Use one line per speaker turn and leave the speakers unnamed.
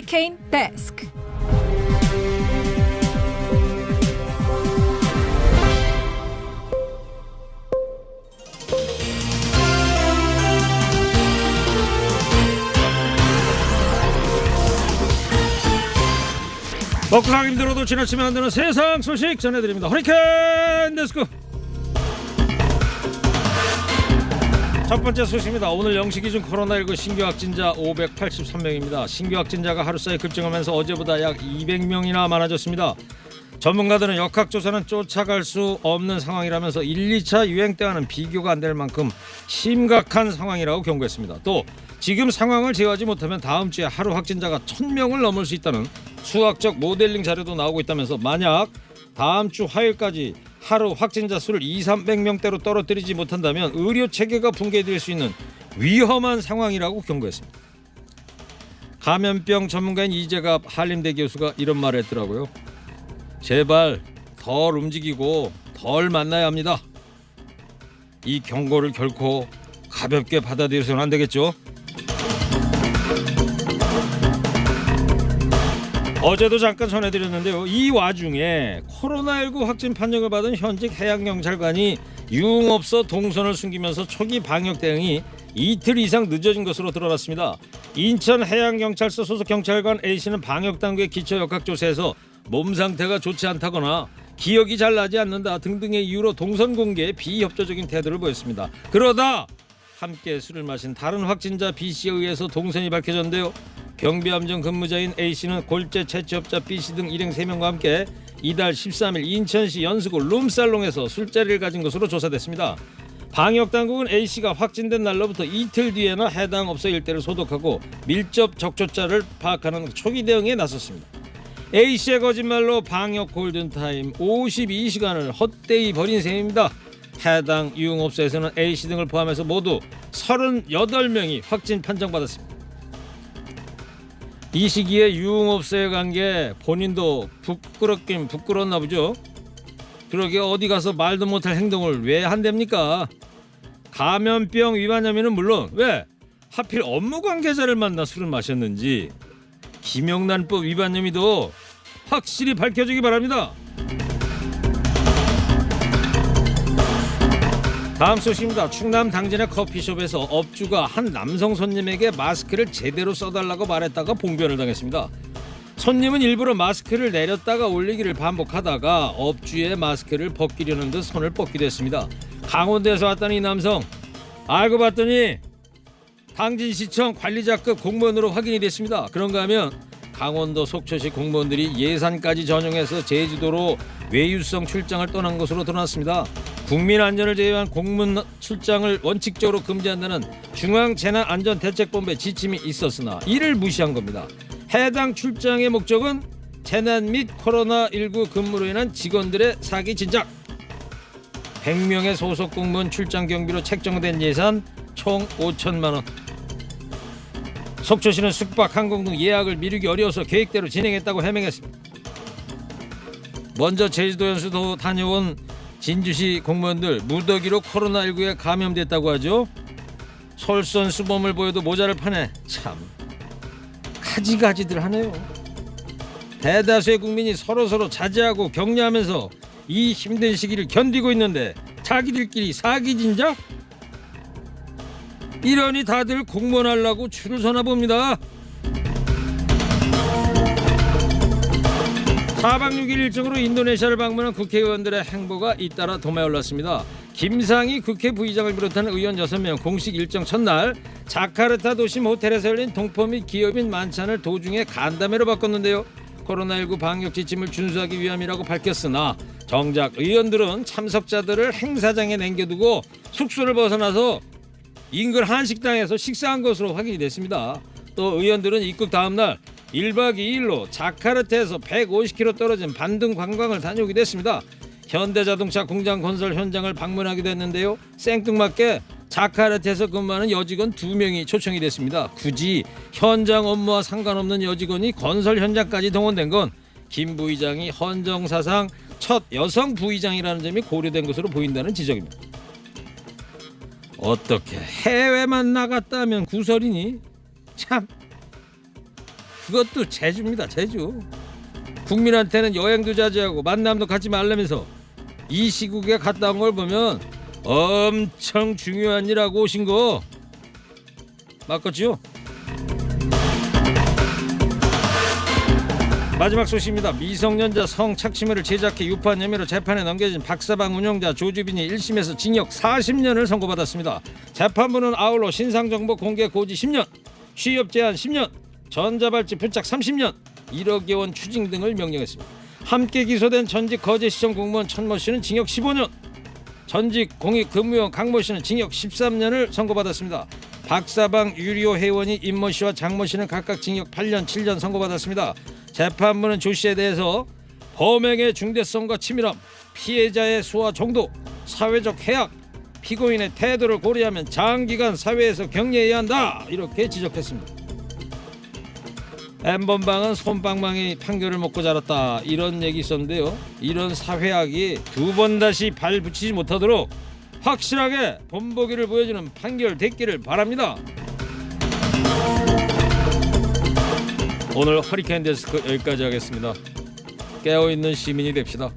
허리케인 데스크.
먹고 살기 힘들어도 지나치면 안 되는 세상 소식 전해드립니다. 허리케인 데스크. 첫 번째 소식입니다. 오늘 0시 기준 코로나19 신규 확진자 583명입니다. 신규 확진자가 하루 사이 급증하면서 어제보다 약 200명이나 많아졌습니다. 전문가들은 역학조사는 쫓아갈 수 없는 상황이라면서 1, 2차 유행 때와는 비교가 안 될 만큼 심각한 상황이라고 경고했습니다. 또 지금 상황을 제어하지 못하면 다음 주에 하루 확진자가 1000명을 넘을 수 있다는 수학적 모델링 자료도 나오고 있다면서 만약 다음 주 화요일까지 하루 확진자 수를 200~300명대로 떨어뜨리지 못한다면 의료 체계가 붕괴될 수 있는 위험한 상황이라고 경고했습니다. 감염병 전문가인 이재갑 한림대 교수가 이런 말을 했더라고요. 제발 덜 움직이고 덜 만나야 합니다. 이 경고를 결코 가볍게 받아들여서는 안 되겠죠. 어제도 잠깐 전해드렸는데요. 이 와중에 코로나19 확진 판정을 받은 현직 해양경찰관이 유흥업소 동선을 숨기면서 초기 방역 대응이 이틀 이상 늦어진 것으로 드러났습니다. 인천해양경찰서 소속 경찰관 A씨는 방역당국의 기초역학조사에서 몸 상태가 좋지 않다거나 기억이 잘 나지 않는다 등등의 이유로 동선 공개에 비협조적인 태도를 보였습니다. 그러다 함께 술을 마신 다른 확진자 B씨에 의해서 동선이 밝혀졌는데요. 경비함정 근무자인 A씨는 골재 채취업자 B씨 등 일행 3명과 함께 이달 13일 인천시 연수구 룸살롱에서 술자리를 가진 것으로 조사됐습니다. 방역당국은 A씨가 확진된 날로부터 이틀 뒤에나 해당 업소 일대를 소독하고 밀접 접촉자를 파악하는 초기 대응에 나섰습니다. A씨의 거짓말로 방역 골든타임 52시간을 헛되이 버린 셈입니다. 해당 유흥업소에서는 A씨 등을 포함해서 모두 38명이 확진 판정받았습니다. 이 시기에 유흥업소에 간 게 본인도 부끄럽긴 부끄러웠나 보죠. 그러게 어디 가서 말도 못할 행동을 왜 한답니까? 감염병 위반 혐의는 물론 왜 하필 업무 관계자를 만나 술을 마셨는지 김영란법 위반 혐의도 확실히 밝혀지기 바랍니다. 다음 소식입니다. 충남 당진의 커피숍에서 업주가 한 남성 손님에게 마스크를 제대로 써달라고 말했다가 봉변을 당했습니다. 손님은 일부러 마스크를 내렸다가 올리기를 반복하다가 업주의 마스크를 벗기려는 듯 손을 뻗기도 했습니다. 강원도에서 왔다는 이 남성, 알고 봤더니 당진시청 관리자급 공무원으로 확인이 됐습니다. 그런가 하면 강원도 속초시 공무원들이 예산까지 전용해서 제주도로 외유성 출장을 떠난 것으로 드러났습니다. 국민 안전을 제외한 공문 출장을 원칙적으로 금지한다는 중앙재난안전대책본부의 지침이 있었으나 이를 무시한 겁니다. 해당 출장의 목적은 재난 및 코로나19 근무로 인한 직원들의 사기 진작. 100명의 소속 공무원 출장 경비로 책정된 예산 총 5천만 원. 속초시는 숙박, 항공 등 예약을 미루기 어려워서 계획대로 진행했다고 해명했습니다. 먼저 제주도 연수도 다녀온 진주시 공무원들 무더기로 코로나19에 감염됐다고 하죠. 솔선수범을 보여도 모자를 파네. 참 가지가지들 하네요. 대다수의 국민이 서로서로 자제하고 격려하면서 이 힘든 시기를 견디고 있는데 자기들끼리 사기진작? 이러니 다들 공무원 하려고 줄을 서나 봅니다. 4박 6일 일정으로 인도네시아를 방문한 국회의원들의 행보가 잇따라 도마에 올랐습니다. 김상희 국회 부의장을 비롯한 의원 6명 공식 일정 첫날 자카르타 도심 호텔에서 열린 동포 및 기업인 만찬을 도중에 간담회로 바꿨는데요. 코로나19 방역 지침을 준수하기 위함이라고 밝혔으나 정작 의원들은 참석자들을 행사장에 남겨두고 숙소를 벗어나서 인근 한식당에서 식사한 것으로 확인이 됐습니다. 또 의원들은 입국 다음날 1박 2일로 자카르타에서 150km 떨어진 반등 관광을 다녀오기도 했습니다. 현대자동차 공장 건설 현장을 방문하기도 했는데요. 생뚱맞게 자카르타에서 근무하는 여직원 2명이 초청이 됐습니다. 굳이 현장 업무와 상관없는 여직원이 건설 현장까지 동원된 건 김 부의장이 헌정사상 첫 여성 부의장이라는 점이 고려된 것으로 보인다는 지적입니다. 어떻게 해외만 나갔다 하면 구설이니? 참 그것도 제주입니다. 제주. 국민한테는 여행도 자제하고 만남도 갖지 말라면서 이 시국에 갔다 온 걸 보면 엄청 중요한 일 하고 오신 거 맞겠지요? 마지막 소식입니다. 미성년자 성착취물을 제작해 유포한 혐의로 재판에 넘겨진 박사방 운영자 조주빈이 1심에서 징역 40년을 선고받았습니다. 재판부는 아울러 신상정보 공개 고지 10년, 취업 제한 10년, 전자발찌 부착 30년, 1억여 원 추징 등을 명령했습니다. 함께 기소된 전직 거제시청 공무원 천모 씨는 징역 15년, 전직 공익근무원 강모 씨는 징역 13년을 선고받았습니다. 박사방 유리호 회원이 임모 씨와 장모 씨는 각각 징역 8년, 7년 선고받았습니다. 재판부는 조 씨에 대해서 범행의 중대성과 치밀함, 피해자의 수와 정도, 사회적 해악, 피고인의 태도를 고려하면 장기간 사회에서 격리해야 한다 이렇게 지적했습니다. N번방은 솜방망이 판결을 먹고 자랐다 이런 얘기 있었는데요. 이런 사회악이 두 번 다시 발 붙이지 못하도록 확실하게 본보기를 보여주는 판결 됐기를 바랍니다. 오늘 허리케인 데스크 여기까지 하겠습니다. 깨어있는 시민이 됩시다.